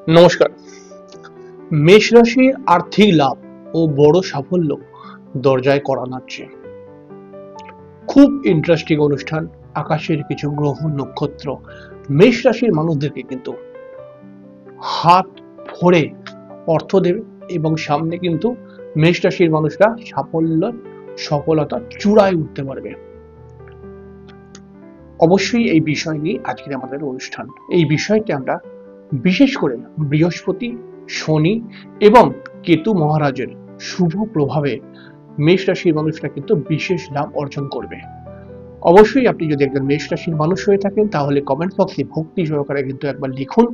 নমস্কার। মেষ রাশির আর্থিক লাভ ও বড় সাফল্য দরজায় কড়া নাড়ছে। খুব ইন্টারেস্টিং অনুষ্ঠান। আকাশের কিছু গ্রহ নক্ষত্র মেষ রাশির মানুষদেরকে কিন্তু হাত ভরে অর্থ দেবে এবং সামনে কিন্তু মেষ রাশির মানুষরা সফলতা চূড়ায় উঠতে পারবে। অবশ্যই এই বিষয় নিয়ে আজকের আমাদের অনুষ্ঠান। এই বিষয়টি আমরা বিশেষ করে বৃহস্পতি, শনি এবং কেতু মহারাজের শুভ প্রভাবে মেষ রাশির মানুষরা কিন্তু বিশেষ লাভ অর্জন করবে। অবশ্যই আপনি যদি একজন মেষ রাশির মানুষ হয়ে থাকেন তাহলে কমেন্ট বক্সে ভক্তি সহকারে কিন্তু একবার লিখুন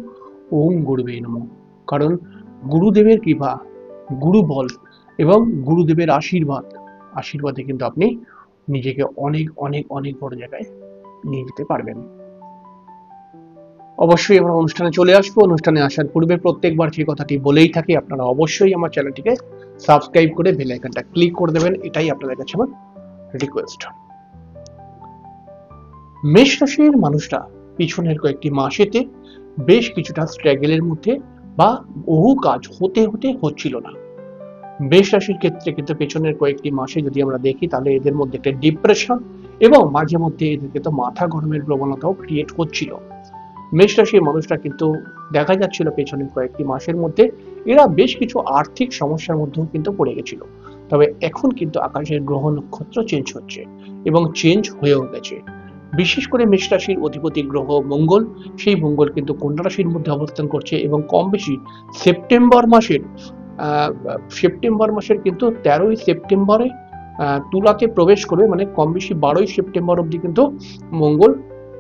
ওম গুরুবে নমঃ। কারণ গুরুদেবের কৃপা, গুরু বল এবং গুরুদেবের আশীর্বাদে কিন্তু আপনি নিজেকে অনেক অনেক অনেক বড় জায়গায় নিয়ে যেতে পারবেন। অবশ্যই আমরা অনুষ্ঠানে চলে আসবো। অনুষ্ঠানে আসার পূর্বে প্রত্যেকবার যে কথাটি বলেই থাকি, আপনারা অবশ্যই আমার চ্যানেলটিকে সাবস্ক্রাইব করে বেল আইকনটা ক্লিক করে দেবেন। এটাই আপনাদের কাছে আমার রিকোয়েস্ট। মেষ রাশির মানুষরা পিছনের কয়েকটি মাসেতে বেশ কিছুটা স্ট্রাগলের মধ্যে বা বহু কাজ হতে হচ্ছিল না। মেষ রাশির ক্ষেত্রে কিন্তু পেছনের কয়েকটি মাসে যদি আমরা দেখি তাহলে এদের মধ্যে একটা ডিপ্রেশন এবং মাঝে মধ্যে এদের কিন্তু মাথা গরমের প্রবণতাও ক্রিয়েট হচ্ছিল। মেষ রাশির মানুষরা কিন্তু দেখা যাচ্ছিল পেছনের কয়েকটি মাসের মধ্যে এরা বেশ কিছু আর্থিক সমস্যার মধ্যেও কিন্তু পড়ে গেছিল। তবে এখন কিন্তু আকাশের গ্রহ নক্ষত্র চেঞ্জ হচ্ছে এবং চেঞ্জ হয়েও গেছে। বিশেষ করে মেষ রাশির অধিপতি গ্রহ মঙ্গল, সেই মঙ্গল কিন্তু কন্যা রাশির মধ্যে অবস্থান করছে এবং কম বেশি সেপ্টেম্বর মাসের কিন্তু 13ই সেপ্টেম্বরে তুলাতে প্রবেশ করবে, মানে কম বেশি 12ই সেপ্টেম্বর অবধি কিন্তু মঙ্গল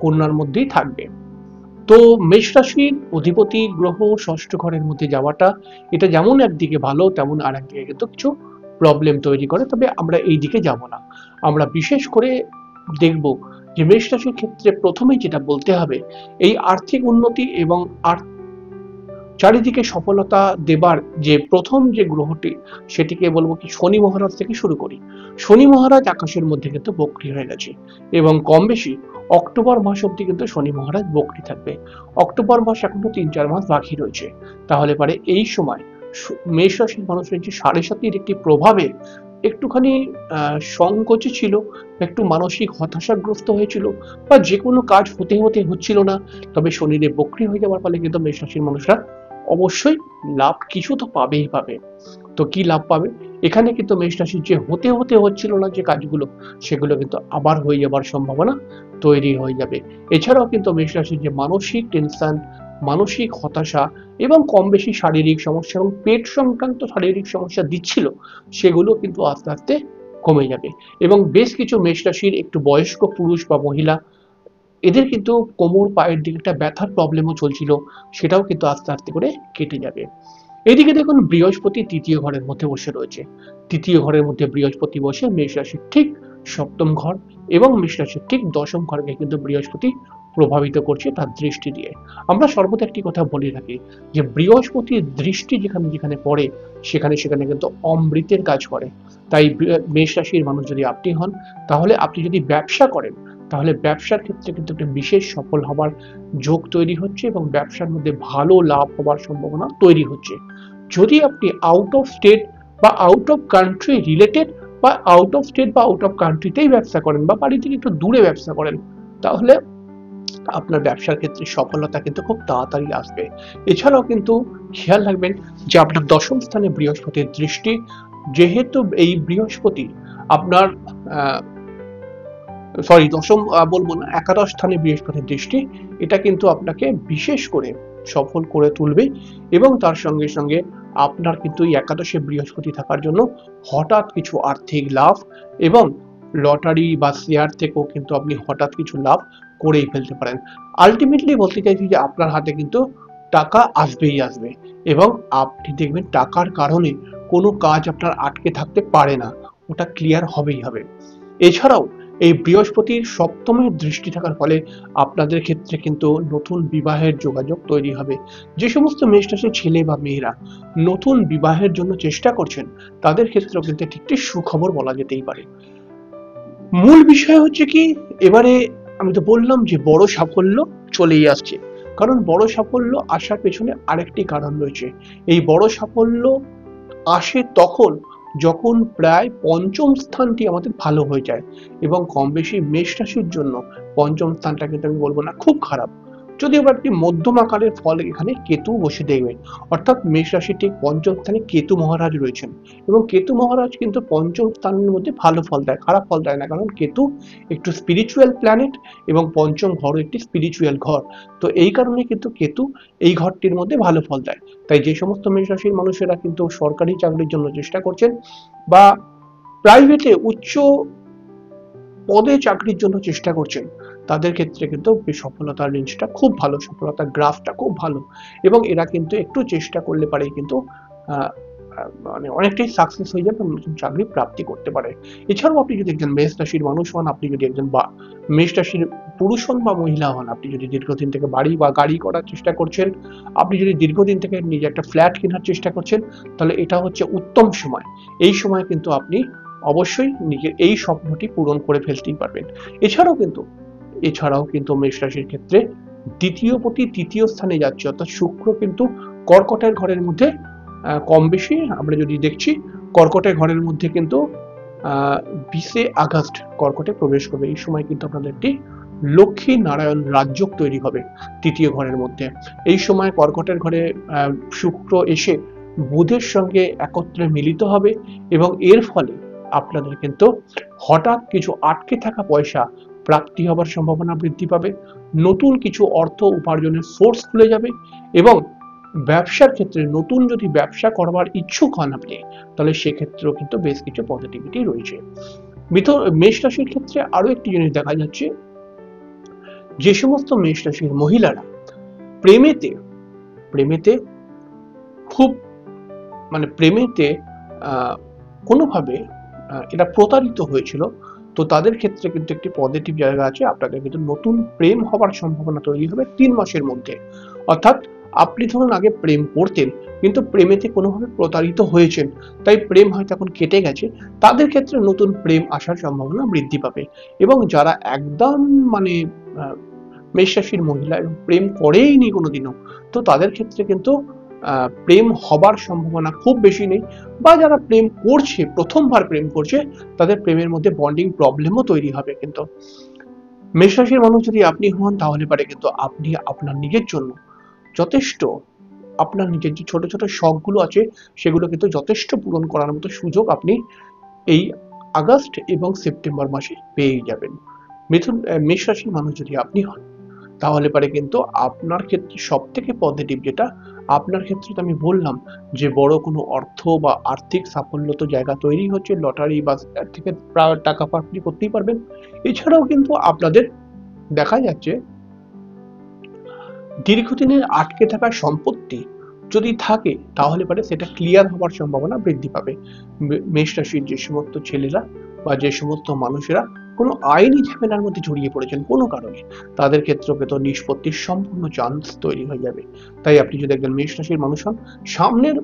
কন্যার মধ্যেই থাকবে। তো মেষ রাশির অধিপতি গ্রহ ষষ্ঠ ঘরের মধ্যে যাওয়াটা এটা যেমন একদিকে ভালো তেমন আর একদিকে কিন্তু কিছু প্রবলেম তৈরি করে। তবে আমরা এই দিকে যাব না। আমরা বিশেষ করে দেখব যে মেষ রাশির ক্ষেত্রে প্রথমেই যেটা বলতে হবে, এই আর্থিক উন্নতি এবং চারিদিকে সফলতা দেবার যে প্রথম যে গ্রহটি, সেটিকে বলবো কি শনি মহারাজ থেকে শুরু করি। শনি মহারাজ আকাশের মধ্যে কিন্তু বক্রী হয়ে গেছে এবং কম বেশি অক্টোবর মাস অব্দি কিন্তু শনি মহারাজ বক্রী থাকবে। অক্টোবর মাস এখনো 3-4 মাস বাকি রয়েছে। তাহলে পারে এই সময় মেষ রাশির মানুষের যে 7.5 একটি প্রভাবে একটুখানি সংকোচে ছিল, একটু মানসিক হতাশাগ্রস্ত হয়েছিল বা যে কোনো কাজ হচ্ছিল না। তবে শনিদেব বক্রী হয়ে যাওয়ার ফলে কিন্তু মেষ রাশির মানুষরা অবশ্যই লাভ কিছু তো পাবে। তো কি লাভ পাবে? এখানে কিন্তু মেষ রাশির যে হচ্ছিল না যে কাজগুলো, সেগুলো কিন্তু আবার হয়ে যাবার সম্ভাবনা তৈরি হয়ে যাবে। এছাড়াও কিন্তু মেষ রাশির যে মানসিক টেনশন, মানসিক হতাশা এবং কম বেশি শারীরিক সমস্যা এবং পেট সংক্রান্ত শারীরিক সমস্যা দিচ্ছিল, সেগুলো কিন্তু আস্তে আস্তে কমে যাবে। এবং বেশ কিছু মেষ রাশির একটু বয়স্ক পুরুষ বা মহিলা, এদের কিন্তু কোমর পায়ের দিকে একটা ব্যথার প্রবলেমও চলছিল, সেটাও কিন্তু আস্তে আস্তে করে কেটে যাবে। এদিকে দেখুন বৃহস্পতি তৃতীয় ঘরের মধ্যে বসে রয়েছে। তৃতীয় ঘরের মধ্যে বৃহস্পতি বসে মেষ রাশির ঠিক সপ্তম ঘর এবং মেষ রাশির ঠিক দশম ঘরকে কিন্তু বৃহস্পতি প্রভাবিত করছে তার দৃষ্টি দিয়ে। আমরা সর্বদা একটি কথা বলে থাকি যে বৃহস্পতির দৃষ্টি যেখানে যেখানে পড়ে সেখানে সেখানে কিন্তু অমৃতের কাজ করে। তাই মেষ রাশির মানুষ যদি আপনি হন, তাহলে আপনি যদি ব্যবসা করেন তাহলে ব্যবসার ক্ষেত্রে কিন্তু একটা বিশেষ সফল হবার যোগ তৈরি হচ্ছে এবং ব্যবসার মধ্যে ভালো লাভ হবার সম্ভাবনা তৈরি হচ্ছে। যদি আপনি আউট অফ স্টেট বা আউট অফ কান্ট্রি রিলেটেড বা আউট অফ স্টেট বা আউট অফ কান্ট্রিতেই ব্যবসা করেন বা বাড়ি থেকে একটু দূরে ব্যবসা করেন, তাহলে আপনার ব্যবসার ক্ষেত্রে সফলতা কিন্তু খুব তাড়াতাড়ি আসবে। এছাড়াও কিন্তু খেয়াল রাখবেন যে আপনার দশম স্থানে বৃহস্পতির দৃষ্টি, যেহেতু এই বৃহস্পতি আপনার দশম বলবো না, একাদশ স্থানে বৃহস্পতির দৃষ্টি, এটা কিন্তু আপনাকে বিশেষ করে সফল করে তুলবে এবং তার সঙ্গে সঙ্গে আপনার কিন্তু এই একাদশে বৃহস্পতি থাকার জন্য হঠাৎ কিছু আর্থিক লাভ এবং লটারি বা শেয়ার থেকেও কিন্তু আপনি হঠাৎ কিছু লাভ করেই ফেলতে পারেন। আলটিমেটলি বলতে চাইছি যে আপনার হাতে কিন্তু টাকা আসবেই আসবে এবং আপনি দেখবেন টাকার কারণে কোনো কাজ আপনার আটকে থাকতে পারে না, ওটা ক্লিয়ার হবেই হবে। এছাড়াও এই বৃহস্পতির সপ্তমের দৃষ্টি থাকার ফলে আপনাদের ক্ষেত্রে কিন্তু নতুন বিবাহের যোগাযোগ তৈরি হবে। যে সমস্ত মেষ রাশির ছেলে বা মেয়েরা নতুন বিবাহের জন্য চেষ্টা করছেন, তাদের ক্ষেত্রেও কিন্তু একটি সুখবর বলা যেতেই পারে। মূল বিষয় হচ্ছে কি, এবারে আমি তো বললাম যে বড় সাফল্য চলেই আসছে। কারণ বড় সাফল্য আসার পেছনে আরেকটি কারণ রয়েছে। এই বড় সাফল্য আসে তখন যখন প্রায় পঞ্চম স্থানটি আমাদের ভালো হয়ে যায়, এবং কম বেশি মেষ রাশির জন্য পঞ্চম স্থানটা কিন্তু আমি বলবো না খুব খারাপ, যদিও বা একটি মধ্যম আকারের ফল এখানে কেতু বসে দেখবেন। অর্থাৎ মেষ রাশির ঠিক পঞ্চম স্থানে কেতু মহারাজ রয়েছেন, এবং কেতু মহারাজ কিন্তু পঞ্চম স্থানের মধ্যে ভালো ফল দেয়, খারাপ ফল দেয় না, কারণ কেতু একটু স্পিরিচুয়াল প্ল্যানেট এবং পঞ্চম ঘর একটি স্পিরিচুয়াল ঘর। তো এই কারণে কিন্তু কেতু এই ঘরটির মধ্যে ভালো ফল দেয়। তাই যে সমস্ত মেষ রাশির মানুষেরা কিন্তু সরকারি চাকরির জন্য চেষ্টা করছেন বা প্রাইভেটে উচ্চ পদে চাকরির জন্য চেষ্টা করছেন, তাদের ক্ষেত্রে কিন্তু সফলতার রেঞ্জটা খুব ভালো, সফলতার গ্রাফটা খুব ভালো, এবং এরা কিন্তু একটু চেষ্টা করলে পারেই কিন্তু মানে অনেকটাই সাকসেস হয়ে যাবে, নতুন চাকরি প্রাপ্তি করতে পারে। এছাড়াও আপনি যদি একজন মেষ রাশির মানুষ হন, আপনি যদি একজন মেষ রাশির পুরুষ হন বা মহিলা হন, আপনি যদি দীর্ঘদিন থেকে বাড়ি বা গাড়ি করার চেষ্টা করছেন, আপনি যদি দীর্ঘদিন থেকে নিজে একটা ফ্ল্যাট কেনার চেষ্টা করছেন, তাহলে এটা হচ্ছে উত্তম সময়। এই সময় কিন্তু আপনি অবশ্যই নিজের এই স্বপ্নটি পূরণ করে ফেলতেই পারবেন। এছাড়াও কিন্তু মেষ রাশির ক্ষেত্রে দ্বিতীয় প্রতি তৃতীয় স্থানে যাচ্ছে, অর্থাৎ শুক্র কিন্তু কর্কটের ঘরের মধ্যে কম বেশি আমরা যদি দেখছি, কর্কটের ঘরের মধ্যে কিন্তু 20 আগস্ট কর্কটে প্রবেশ করবে। এই সময় কিন্তু আপনাদের একটি লক্ষ্মী নারায়ণ রাজযোগ তৈরি হবে তৃতীয় ঘরের মধ্যে। এই সময় কর্কটের ঘরে শুক্র এসে বুধের সঙ্গে একত্রে মিলিত হবে, এবং এর ফলে আপনাদের কিন্তু হঠাৎ কিছু আটকে থাকা পয়সা প্রাপ্তি হবার সম্ভাবনা বৃদ্ধি পাবে, নতুন কিছু অর্থ উপার্জনের সোর্স খুলে যাবে, এবং ব্যবসার ক্ষেত্রে নতুন যদি ব্যবসা করবার ইচ্ছুক হন আপনি, তাহলে সেক্ষেত্রেও কিন্তু বেশ কিছু পজিটিভিটি রয়েছে। মেষ রাশির ক্ষেত্রে আরো একটি জিনিস দেখা যাচ্ছে, যে সমস্ত মেষ রাশির মহিলারা প্রেমেতে খুব মানে প্রেমেতে কোনোভাবে এরা প্রতারিত হয়েছিল, তো তাদের ক্ষেত্রে কিন্তু একটি পজিটিভ জায়গা আছে, আপনাদের কিন্তু নতুন প্রেম হবার সম্ভাবনা তৈরি হবে 3 মাসের মধ্যে। অর্থাৎ আপনি ধরুন আগে প্রেম করতেন, কিন্তু প্রেমেতে কোনোভাবে প্রতারিত হয়েছেন, তাই প্রেম হয়তো এখন কেটে গেছে, তাদের ক্ষেত্রে নতুন প্রেম আসার সম্ভাবনা বৃদ্ধি পাবে। এবং যারা একদম মানে মেষ রাশির মহিলা এবং প্রেম করেইনি কোনোদিনও, তো তাদের ক্ষেত্রে কিন্তু প্রেম হবার সম্ভাবনা খুব বেশি নেই, বা যারা প্রেম করছে, প্রথমবার প্রেম করছে, তাদের প্রেমের মধ্যে বন্ডিং প্রবলেমও তৈরি হবে। কিন্তু মেষ রাশির মানুষ যদি আপনি হন, তাহলে পারে কিন্তু আপনি আপনার নিজের জন্য যথেষ্ট, আপনার নিজের যে ছোট ছোট শখগুলো আছে সেগুলো কিন্তু যথেষ্ট পূরণ করার মতো সুযোগ আপনি এই আগস্ট এবং সেপ্টেম্বর মাসে পেয়ে যাবেন। মেষ রাশির মানুষ যদি আপনি হন, তাহলে পারে কিন্তু আপনার ক্ষেত্রে সব থেকে পজিটিভ যেটা, আপনার ক্ষেত্রে তো আমি বললাম যে বড় কোনো অর্থ বা আর্থিক সাফল্য তো জায়গা তৈরি হচ্ছে, লটারি বা থেকে টাকা প্রাপ্তি করতেই পারবেন। এছাড়াও কিন্তু আপনাদের দেখা যাচ্ছে দীর্ঘদিনের আটকে থাকা সম্পত্তি যদি থাকে, তাহলে পারে সেটা ক্লিয়ার হওয়ার সম্ভাবনা বৃদ্ধি পাবে। মেষ রাশির যে সমস্ত ছেলেরা বা যে সমস্ত মানুষেরা কোনো আইনি ঝামেলার মধ্যে জড়িয়ে পড়েছেন কোনো কারণে, তাদের ক্ষেত্রে কিন্তু নিষ্পত্তির সম্পূর্ণ চান্স তৈরি হয়ে যাবে। তাই আপনি যদি একজন মেষ রাশির মানুষ হন, সামনের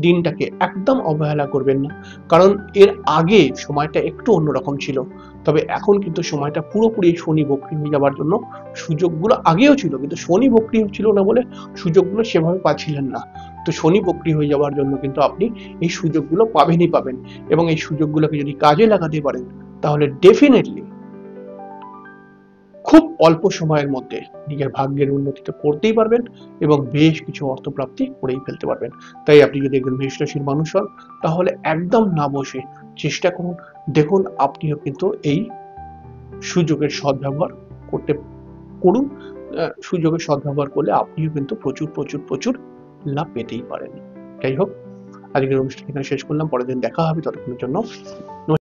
দিনটাকে একদম অবহেলা করবেন না, কারণ এর আগে সময়টা একটু অন্যরকম ছিল, তবে এখন কিন্তু সময়টা পুরোপুরি শনি বক্রী হয়ে যাবার জন্য সুযোগগুলো আগেও ছিল, কিন্তু শনি বক্রী ছিল না বলে সুযোগগুলো সেভাবে পাচ্ছিলেন না। তো শনি বক্রী হয়ে যাওয়ার জন্য কিন্তু আপনি এই সুযোগগুলো পাবেন, এবং এই সুযোগগুলোকে যদি কাজে লাগাতে পারেন, তাহলে ডেফিনেটলি খুব অল্প সময়ের মধ্যে নিজের ভাগ্যের উন্নতি তো করতেই পারবেন, এবং বেশ কিছু অর্থ প্রাপ্তি করেই ফেলতে পারবেন। তাই আপনি যদি একজন মেষ রাশির মানুষ হন, তাহলে একদম না বসে চেষ্টা করুন, দেখুন আপনিও কিন্তু এই সুযোগের সদ্ব্যবহার করুন। সুযোগের সদ্ব্যবহার করলে আপনিও কিন্তু প্রচুর প্রচুর প্রচুর লাভ পেতেই পারেন। যাই হোক, আজকের অনুষ্ঠান এখানে শেষ করলাম, পরের দিন দেখা হবে, ততক্ষণের জন্য